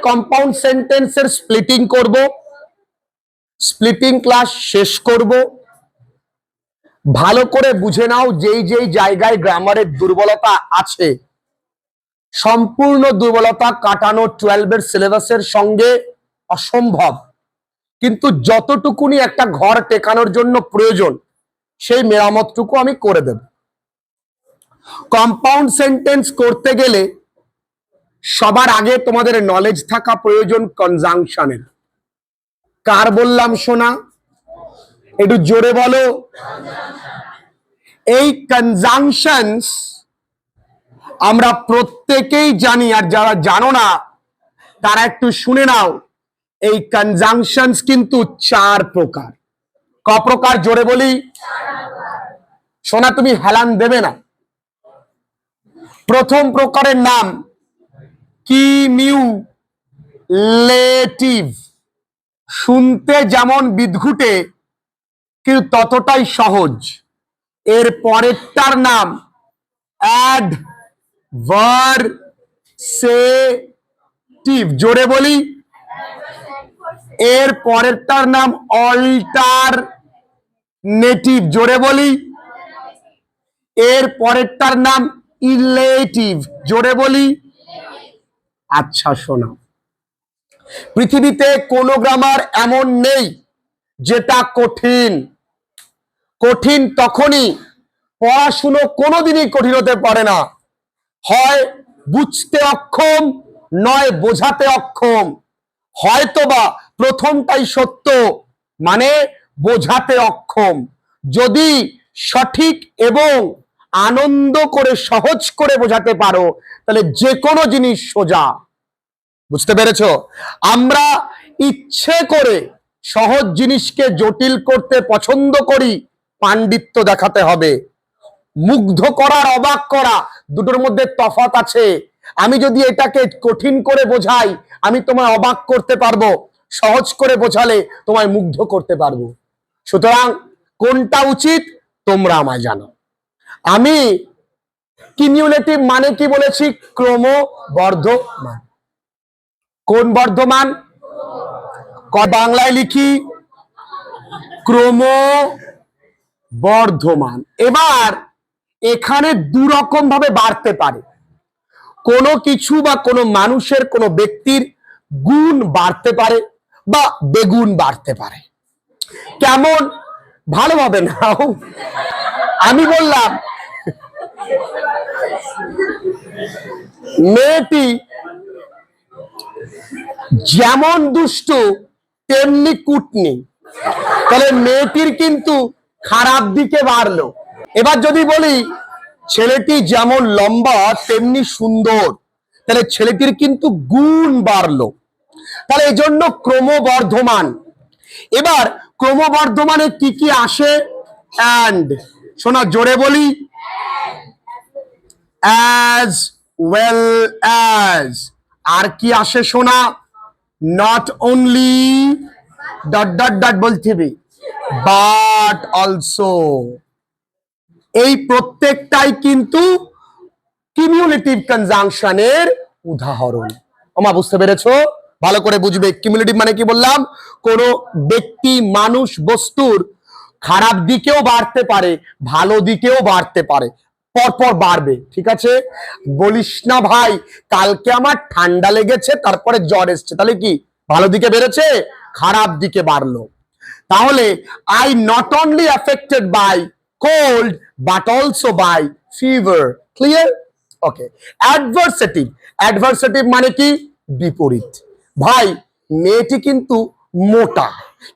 Compound সেন্টেন্সের splitting করব, splitting class শেষ করব। ভালো করে বুঝে নাও, যেই যেই জায়গায় গ্রামারের দুর্বলতা আছে, সম্পূর্ণ দুর্বলতা কাটানো 12 এর সিলেবাসের সঙ্গে অসম্ভব, কিন্তু যতটুকুনি একটা ঘর টেকানোর জন্য প্রয়োজন সেই মেরামতটুকু আমি করে দেব। কম্পাউন্ড সেন্টেন্স করতে গেলে সবার আগে তোমাদের নলেজ থাকা প্রয়োজন কনজাংশনের। কার বললাম শোনা? একটু জোরে বলো। এই কনজাংশনস আমরা প্রত্যেকেই জানি, আর যারা জানো না তারা একটু শুনে নাও। এই কনজাংশনস কিন্তু 4 প্রকার। ক প্রকার? জোরে বলি। শোনা, তুমি হেলান দেবে না। প্রথম প্রকারের নাম কিমিউলেটিভ। শুনতে যেমন বিদঘুটে কিন্তু ততটাই সহজ। এর পরেরটার নাম অ্যাডভার্সেটিভ। জোরে বলি। এর পরেরটার নাম অল্টারনেটিভ। জোরে বলি। এর পরেরটার নাম ইলেটিভ। জোরে বলি। আচ্ছা শোনো, পৃথিবীতে কোনো গ্রামার এমন নেই যেটা কঠিন। কঠিন তখনই, পড়াশুনো কোনোদিনই কঠিন হতে পারে না। হয় বুঝতে অক্ষম, নয় বোঝাতে অক্ষম। হয়তোবা প্রথমটাই সত্য, মানে বোঝাতে অক্ষম। যদি সঠিক এবং আনন্দ করে সহজ করে বোঝাতে পারো তাহলে যে কোনো জিনিস সোজা। বুঝতে পেরেছো? আমরা ইচ্ছে করে সহজ জিনিসকে জটিল করতে পছন্দ করি, পাণ্ডিত্য দেখাতে হবে। মুগ্ধ করার অবাক করা দুটোর মধ্যে তফাৎ আছে। আমি যদি এটাকে কঠিন করে বোঝাই আমি তোমায় অবাক করতে পারবো, সহজ করে বোঝালে তোমায় মুগ্ধ করতে পারবো। সুতরাং কোনটা উচিত তোমরা আমায় জানো। আমি কিমিউলেটিভ মানে কি বলেছি? ক্রমবর্ধমান। কোন বর্ধমান? বাংলায় লিখি ক্রমবর্ধমান। এবার এখানে দুরকম ভাবে বাড়তে পারে। কোনো কিছু বা কোনো মানুষের, কোনো ব্যক্তির গুণ বাড়তে পারে বা বেগুন বাড়তে পারে। কেমন? ভালোভাবে নাও। আমি বললাম মেয়েটি যেমন দুষ্ট তেমনি কুটনি, তাহলে মেয়েটির কিন্তু খারাপ দিকে বাড়লো। এবার যদি বলি ছেলেটি যেমন লম্বা তেমনি সুন্দর, তাহলে ছেলেটির কিন্তু গুণ বাড়লো। তাহলে এই জন্য ক্রমবর্ধমান। এবার ক্রমবর্ধমানে কি কি আসে? অ্যান্ড। শোনা, জোরে বলি। As well as. আর কি আসে শোনা? Not only dot dot dot বলতে হবে, বাট অলসো। এই প্রত্যেকটাই কিন্তু কিমিউলেটিভ কনজাংশনের উদাহরণ। ওমা, বুঝতে পেরেছো? ভালো করে বুঝবে। কিমিউলেটিভ মানে কি বললাম? কোন ব্যক্তি, মানুষ, বস্তুর খারাপ দিকেও বাড়তে পারে, ভালো দিকেও বাড়তে পারে, পরপর বাড়বে। ঠিক আছে? বলিস না ভাই কালকে আমার ঠান্ডা লেগেছে তারপরে জ্বর এসছে, তাহলে কি ভালো দিকে বেড়েছে? খারাপ দিকে বাড়লো। তাহলে I not only affected by cold but also by fever. Clear? Okay. Adversative. Adversative মানে কি? বিপরীত। ভাই মেয়েটি কিন্তু মোটা,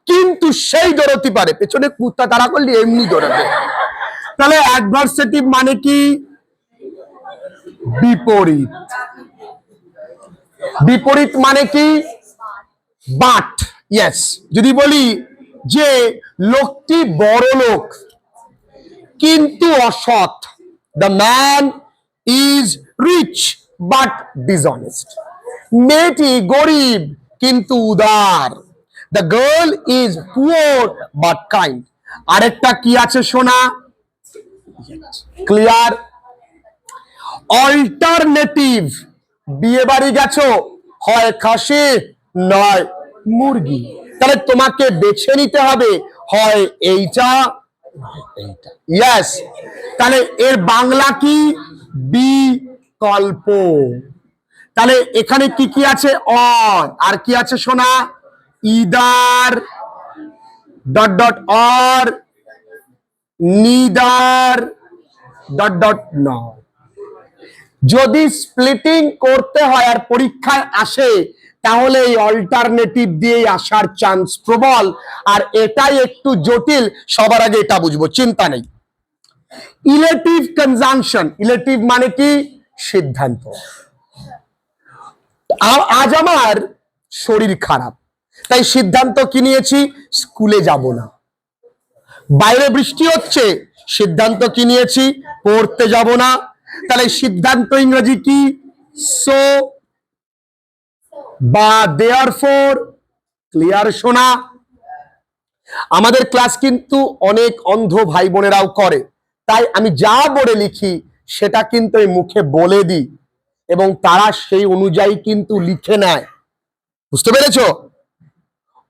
কিন্তু সেই দৌড়তে পারে, পেছনে কুত্তা তাড়া করলে এমনি দৌড়াবে। তাহলে অ্যাডভার্সেটিভ মানে কি? বিপরীত। বিপরীত মানে কি? বাট। ইয়েস। যদি বলি যে লোকটি বড় লোক কিন্তু অসৎ, the man is rich but dishonest. মেয়েটি গরিব কিন্তু উদার, the girl is poor but kind. আরেকটা কি আছে শোনা? ক্লিয়ার? অল্টারনেটিভ। বিয়ে বাড়ি গেছো, হয় খাসি নয় মুরগি। তাহলে তোমাকে বেছে নিতে হবে হয় এইটা এইটা। ইয়েস, তাহলে এর বাংলা কি? বিকল্প। তাহলে এখানে কি কি আছে? অর। আর কি আছে সোনা? Either dot dot or, neither dot dot not. যদি স্প্লিটিং করতে হয় আর পরীক্ষায় আসে তাহলে এই অল্টারনেটিভ দিয়ে আসার চান্স প্রবল। আর এটাই একটু জটিল, সবার আগে এটা বুঝবো, চিন্তা নেই। ইলেটিভ কনজাংশন, ইলেটিভ মানে কি? সিদ্ধান্ত। আজ আমার শরীর খারাপ, তাই সিদ্ধান্ত কি নিয়েছি? স্কুলে যাব না। বাইরে বৃষ্টি হচ্ছে, সিদ্ধান্ত কি নিয়েছি? পড়তে যাব না। তাহলে সিদ্ধান্ত ইংরেজি কি? সো বা দেয়ারফর। ক্লিয়ার শোনা? আমাদের ক্লাস কিন্তু অনেক অন্ধ ভাই বোনেরাও করে, তাই আমি যা বোর্ডে লিখি সেটা কিন্তু এই মুখে বলে দিই এবং তারা সেই অনুযায়ী কিন্তু লিখে নেয়। বুঝতে পেরেছো?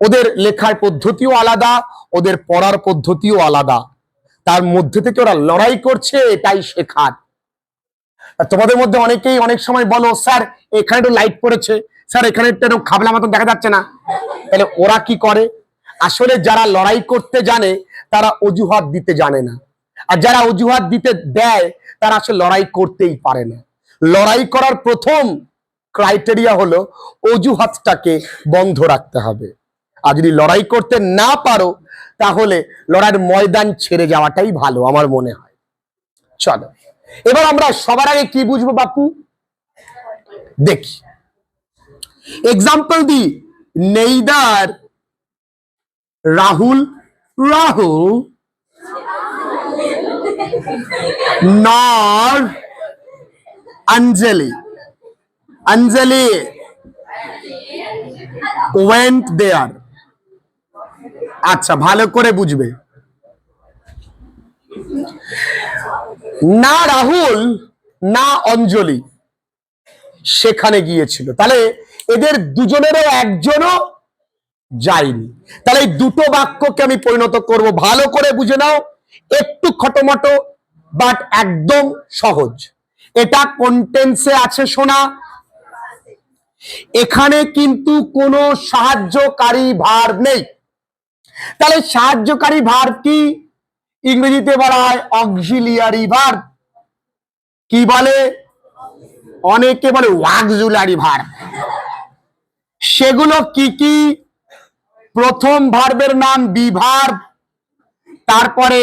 ওদের লেখার পদ্ধতিও আলাদা, ওদের পড়ার পদ্ধতিও আলাদা, তার মধ্যে থেকে ওরা লড়াই করছে এটাই শেখার। তোমাদের মধ্যে অনেকেই অনেক সময় বলো, স্যার এখানে একটু লাইট পড়েছে, স্যার এখানে একটু খাবলা মতন দেখা যাচ্ছে না। তাহলে ওরা কি করে? আসলে যারা লড়াই করতে জানে তারা অজুহাত দিতে জানে না, আর যারা অজুহাত দিতে দেয় তারা আসলে লড়াই করতেই পারে না। লড়াই করার প্রথম ক্রাইটেরিয়া হলো অজুহাতটাকে বন্ধ রাখতে হবে। আর যদি লড়াই করতে না পারো তাহলে লড়াইয়ের ময়দান ছেড়ে যাওয়াটাই ভালো আমার মনে হয়। চলো এবার আমরা সবার আগে কি বুঝবো বাপু? দেখি এক্সাম্পল দি। নেইদার রাহুল নর অঞ্জলি went there। আচ্ছা ভালো করে বুঝবে, না রাহুল না অঞ্জলি সেখানে গিয়েছিল, তাহলে এদের দুজনেরও একজনও যায়নি। তাহলে এই দুটো বাক্যকে আমি পরিণত করব, ভালো করে বুঝে নাও। একটু খটোমটো বাট একদম সহজ। এটা কোন টেন্সে আছে শোনা? এখানে কিন্তু কোনো সাহায্যকারী ভার্ব নেই। তাহলে সাহায্যকারী ভার্ব কি? ইংরেজিতে বলা হয় অক্সিলিয়ারি ভার্ব। কি বলে? অনেকে বলে অক্সিলিয়ারি ভার্ব। সেগুলো কি কি? প্রথম ভার্বের নাম বি ভার্ব, তারপরে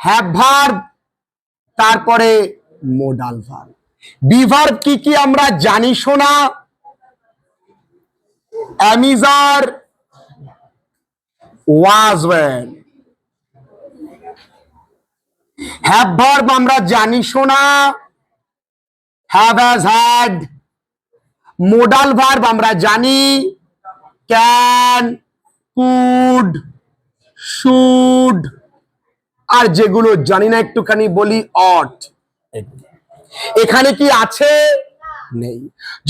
হ্যাভ ভার্ব, তারপরে মোডাল ভার্ব। বি ভার্ব কি কি আমরা জানি শোনা? Am is are, was were. Have verb আমরা জানি শোনা? Have has had. Modal verb আমরা জানি ক্যান, কুড, শুড। আর যেগুলো জানি না একটুখানি বলি অট। এখানে কি আছে? নেই।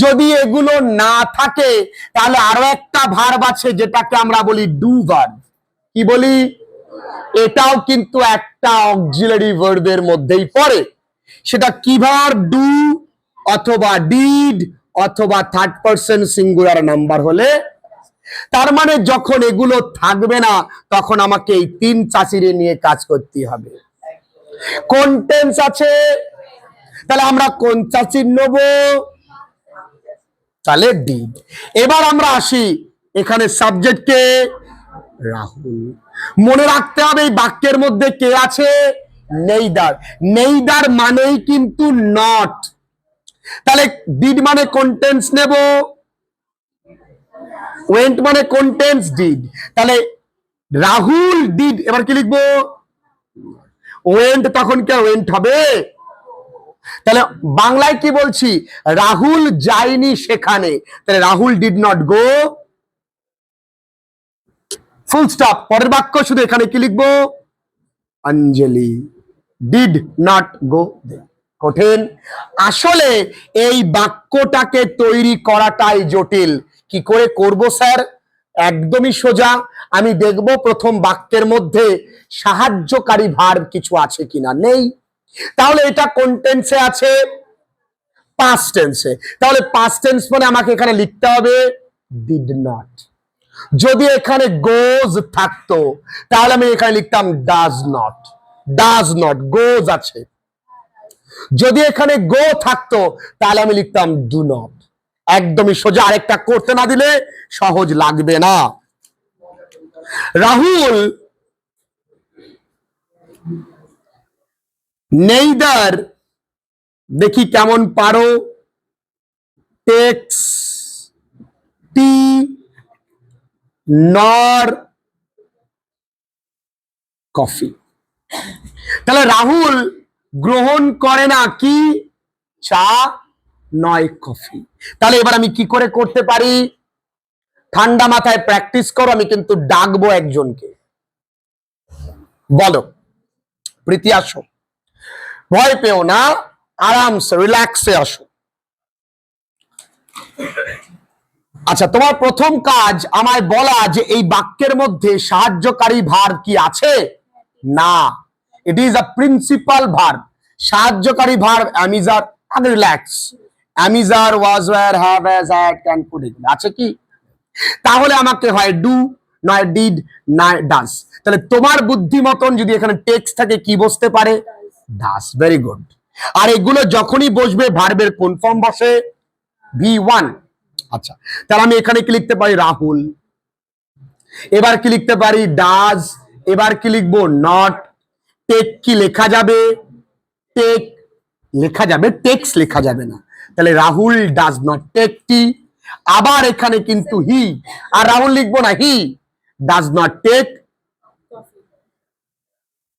যদি এগুলো না থাকে তাহলে আরো একটা ভার্ব আছে যেটাকে আমরা বলি ডু ভার্ব। কি বলি? এটাও কিন্তু একটা অক্সিলারি ভার্বের মধ্যেই পড়ে। সেটা কি ভার্ব? ডু অথবা ডিড অথবা থার্ড পারসন সিঙ্গুলার নাম্বার হলে। তার মানে যখন এগুলো থাকবে না তখন আমাকে এই তিন চাচিরে নিয়ে কাজ করতে হবে। কোন টেন্স আছে? তাহলে আমরা কোন চাচির নেব? তাহলে ডিড। এবার আমরা আসি এখানে সাবজেক্টকে রাহুল। মনে রাখতে হবে এই বাক্যের মধ্যে কে আছে? নেইদার। নেইদার মানেই কিন্তু নট। তাহলে ডিড মানে কোন টেন্স নেব? ওয়েন্ট মানে কোন টেন্স? ডিড। তাহলে রাহুল ডিড, এবার কি লিখবো? ওয়েন্ট, তখন কে ওয়েন্ট হবে? তাহলে বাংলায় কি বলছি? রাহুল যায়নি সেখানে, তাহলে Rahul did not go, full stop. পরের বাক্য শুধু এখানে কি লিখবো? অঞ্জলি ডিড নট গো দেয়ার। কঠিন। আসলে এই বাক্যটাকে তৈরি করাটাই জটিল। কি করে করব স্যার? একদমই সোজা। আমি দেখব প্রথম বাক্যের মধ্যে সাহায্যকারী ভার্ব কিছু আছে কিনা। নেই। তাহলে এটা কোন টেন্সে আছে? পাস্ট টেন্সে। তাহলে পাস্ট টেন্স মানে আমাকে এখানে লিখতে হবে ডিড নট। যদি এখানে গোজ থাকতো তাহলে আমি এখানে লিখতাম ডাজ নট। ডাজ নট, গোজ আছে। যদি এখানে গো থাকতো তাহলে আমি লিখতাম ডু নট। একদমই সোজা। আরেকটা করতে না দিলে সহজ লাগবে না। রাহুল নেইদার, দেখি কেমন পারো, টেক্স টি নর কফি। তাহলে রাহুল গ্রহণ করে না কি? চা নয় কফি। তাহলে এবার আমি কি করে করতে পারি? ঠান্ডা মাথায় প্র্যাকটিস করো। আমি কিন্তু ডাকবো একজনকে। বলো প্রীতি, আসো, ভয় পেও না, আরামসে রিল্যাক্সে আসো। আচ্ছা, তোমার প্রথম কাজ আমায় বলা যে এই বাক্যের মধ্যে সাহায্যকারী ভার্ব কি আছে? না, it is a principal verb. সাহায্যকারী ভার্ব অ্যামিজার। আগে relax. Am is are, was, were, have, has, had, can, could, এগুলো আছে কি? তাহলে আমাকে হয় ডু, নয় ডিড, নয় ডাস। তাহলে তোমার বুদ্ধি মতন যদি এখানে টেক্সট থাকে কি বসতে পারে? ডাস। Very good. আর এগুলো যখনই বসবে ভার্বের কোন ফর্ম বসে? V1। আচ্ছা, তাহলে আমি এখানে কি লিখতে পারি? রাহুল। এবার কি লিখতে পারি? ডাজ। এবার কি লিখবো? নট। টেক কি লেখা যাবে? টেক লেখা যাবে, টেক্স লেখা যাবে না। তাহলে Rahul does not take tea. আবার এখানে কিন্তু হি, আর রাহুল লিখবো না, হি ডাজ নট টেক।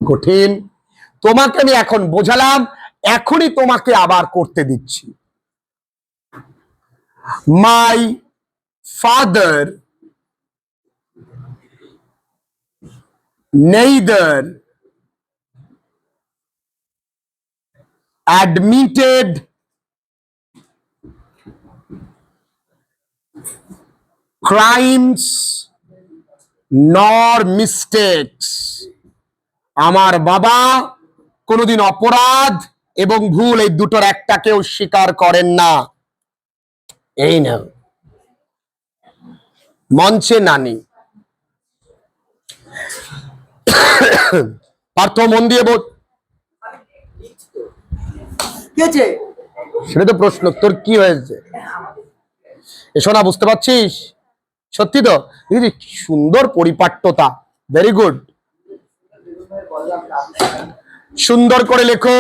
কঠিন। তোমাকে আমি এখন বোঝালাম, এখনই তোমাকে আবার করতে দিচ্ছি। My father neither admitted crimes nor mistakes। আমার বাবা কোনোদিন অপরাধ এবং ভুল এই দুটোর একটাকেও স্বীকার করেন না। এই না, মঞ্চে নানি। পার্থ, মন দিয়ে বোধ। সেটা তো প্রশ্ন, তোর কি হয়েছে? এসো না, বুঝতে পারছিস? সত্যি তো দিদি, সুন্দর পরিপাট্যতা। Very good. সুন্দর করে লেখো।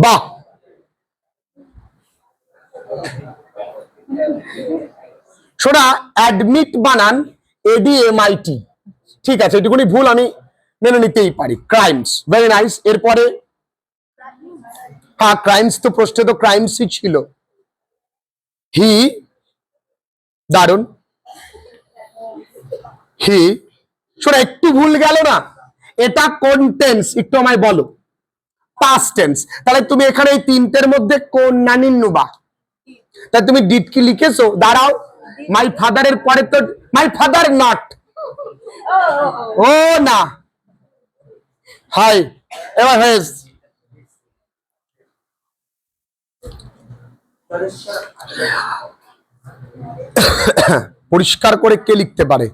বাহ, শোনা, অ্যাডমিট বানান ADMIT। ঠিক আছে, এটুকুনি ভুল আমি মেনে নিতেই পারি। Crimes, very nice. এরপরে হ্যাঁ, ক্রাইমস তো প্রশ্নে তো ক্রাইমসই ছিল। হি, দারুন। হি, শোনা, একটু ভুল গেল না? এটা কোন টেন্স একটু আমায় বলো? Past tense. তাহলে তুমি এখানে এই তিনটের মধ্যে কোন নানির নুবা? তাহলে তুমি ডিড কি লিখেছো? দাঁড়াও, মাই ফাদারের পরে তো মাই ফাদার নট। ও না, হাই, এবার হয়েছে। পরিষ্কার করে কে লিখতে পারে?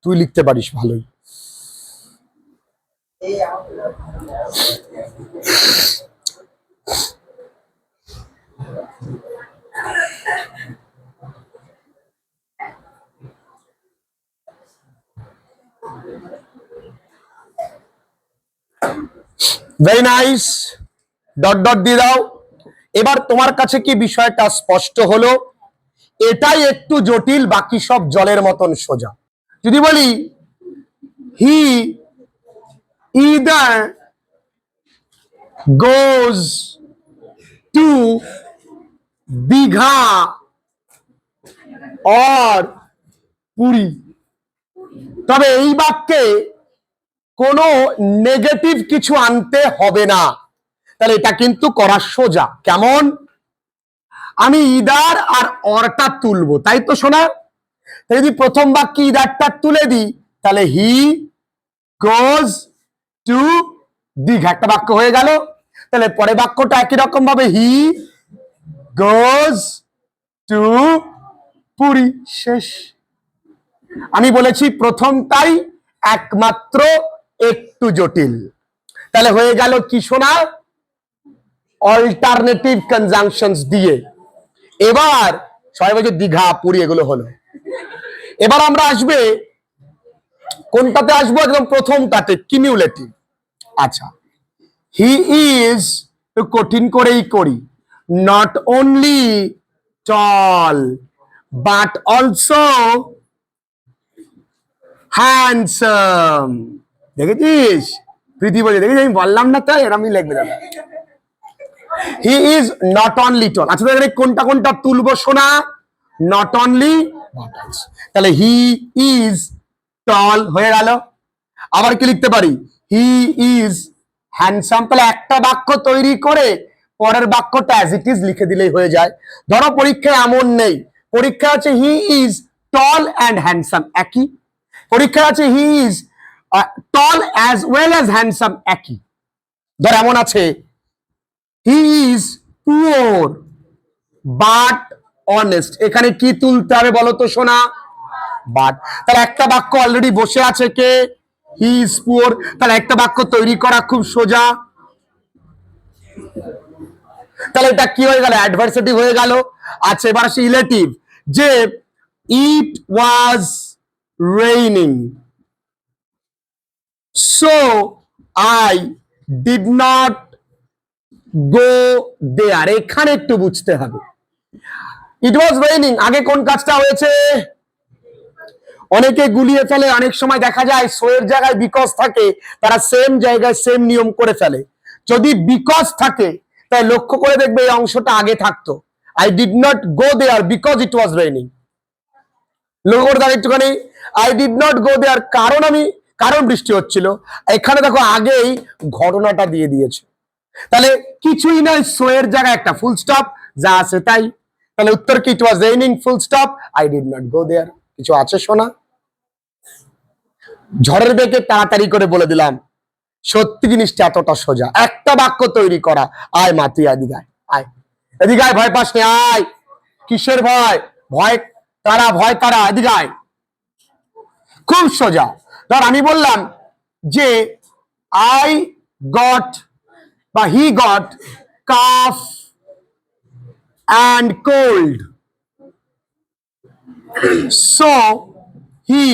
তুই লিখতে পারিস ভালোই। Very nice. ডট ডট দিয়ে দাও। এবার তোমার কাছে কি বিষয়টা স্পষ্ট হলো? এটাই একটু জটিল, বাকি সব জলের মতন সোজা। যদি বলি he either goes to Digha or Puri, তবে এই বাক্যে কোনো নেগেটিভ কিছু আনতে হবে না। তাহলে এটা কিন্তু করা সোজা। কেমন? আমি ইদার আর অরটা তুলবো, তাই তো শোনা? যদি প্রথম বাক্যে ইদারটা তুলে দিই তাহলে হি গোজ টু দীঘা, একটা বাক্য হয়ে গেল। তাহলে পরে বাক্যটা একই রকম ভাবে হি গোজ টু পুরী, শেষ। আমি বলেছি প্রথমটাই একমাত্র একটু জটিল। তাহলে হয়ে গেল কি শোনা? অল্টারনেটিভ কনজাংশনস দিয়ে। এবার সবাই বলছে দীঘা পুরী এগুলো হলো। এবার আমরা আসবে কোনটাতে আসবো? একদম প্রথমটাতে, কিমিউলেটিভ। আচ্ছা, হি ইজ কঠিন করেই করি, not only tall but also handsome. দেখেছিস? প্রীতি বলে দেখেছি, আমি বললাম না তাই এরমই লিখবে দাদা। হি ইজ নট অনলি টল। আচ্ছা তাহলে কোনটা কোনটা তুলবো শোনা? নট অনলি, তাহলে হি ইজ টল হয়ে গেল। আবার কি লিখতে পারি? He is handsome. তাহলে একটা বাক্য তৈরি করে পরের বাক্যটা অ্যাজ ইট ইজ লিখে দিলেই হয়ে যায়। ধরো পরীক্ষায় এমন নেই, পরীক্ষা আছে he is tall and handsome, একই। পরীক্ষা আছে he is tall as well as handsome, একই। ধর এমন আছে he is poor but honest, এখানে কি তুলতে হবে বলো তো শোনা? বাট। তাহলে একটা বাক্য অলরেডি বসে আছে, কে? He is poor. তাহলে একটা বাক্য তৈরি করা খুব সোজা। তাহলে এটা কি হয়ে গেল? অ্যাডভার্সেটিভ হয়ে গেল। আচ্ছা এবার আসে ইলেটিভ, যে it was raining so I did not go there. এখানে একটু বুঝতে হবে, ইট ওয়াজ রেইনিং আগে কোন কাজটা হয়েছে? অনেকে গুলিয়ে ফেলে, অনেক সময় দেখা যায় সো এর জায়গায় বিকজ থাকে, তারা সেম জায়গায় সেম নিয়ম করে ফেলে। যদি বিকজ থাকে তাই লক্ষ্য করে দেখবে এই অংশটা আগে থাকতো, I did not go there because it was raining. লক্ষ্য করে দেখো একটুখানি, I did not go there কারণ বৃষ্টি হচ্ছিল। এখানে দেখো আগেই ঘটনাটা দিয়ে দিয়েছে। তাহলে কিছুই নয়, সো এর জায়গায় একটা ফুল স্টপ, যা আছে তাই। তাহলে উত্তর কি? It was raining full stop I did not go there. কিছু আছে শোনা? ঝড়ের বেগে তাড়াতাড়ি করে বলে দিলাম, সত্যি জিনিসটা এতটা সোজা। একটা বাক্য তৈরি করা। আয় মা তুই এদিকে আয়, আয় এদিকে আয়, ভয় পাস নে, আয়। কিসের ভয়? ভয় তারা, এদিকে আয়। খুব সোজা। ধর আমি বললাম যে আই গট বা he got calf and cold so he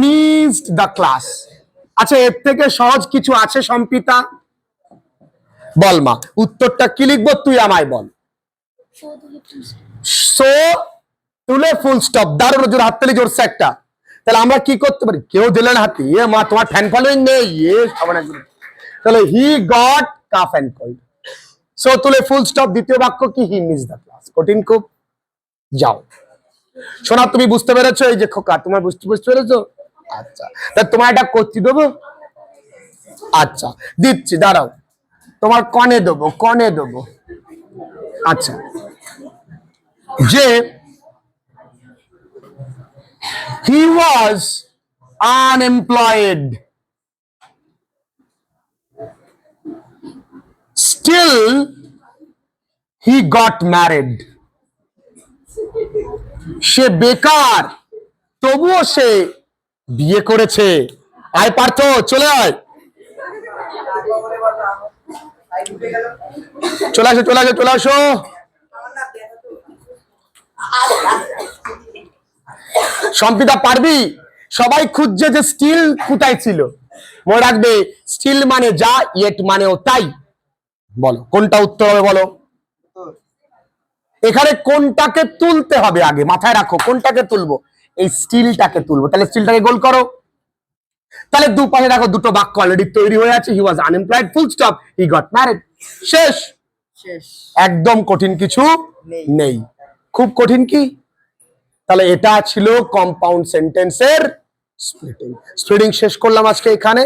missed the class. আচ্ছা এর থেকে সহজ কিছু আছে সম্পিতা? বল মা, উত্তরটা কি লিখবো তুই আমায় বল। সো তুলে ফুল স্টপ। দারুণ, জোর হাততালি জোরছে একটা। তাহলে আমরা কি করতে পারি? কেউ দিলেন হাতি, এ মা তোমার ফ্যান ফলোইং নেই, তাহলে he got calf and cold, so তুলে ফুল স্টপ। দ্বিতীয় বাক্য কি? হি মিস দ্য ক্লাস। কঠিন খুব। যাও শোনা, তুমি বুঝতে পেরেছো? এই যে খোকা, তোমার বুঝতে পেরেছো? আচ্ছা তা তোমার এটা করতে দেবো? আচ্ছা দিচ্ছি, দাঁড়াও, তোমার কনে দেবো। আচ্ছা, যে he was unemployed still he got married। সে বেকার তবুও সে বিয়ে করেছে। আয় পার্থ, চলে আয়, চলে আসো। সম্পিতা পারবি? সবাই খুঁজছে যে স্টিল কোথায় ছিল। মনে রাখবে, স্টিল মানে যা, ইয়েট মানেও তাই। বলো কোনটা উত্তর হবে বলো? এখানে কোনটাকে তুলতে হবে আগে মাথায় রাখো, কোনটাকে তুলবো? এই স্টিলটাকে তুলবো। তাহলে স্টিলটাকে গোল করো। তাহলে দুপাশে দেখো দুটো বাক্য অলরেডি তৈরি হয়ে আছে, he was unemployed full stop he got married, শেষ। একদম কঠিন কিছু নেই। খুব কঠিন কি? তাহলে এটা ছিল কম্পাউন্ড সেন্টেন্সের স্প্লিটিং শেষ করলাম আজকে এখানে।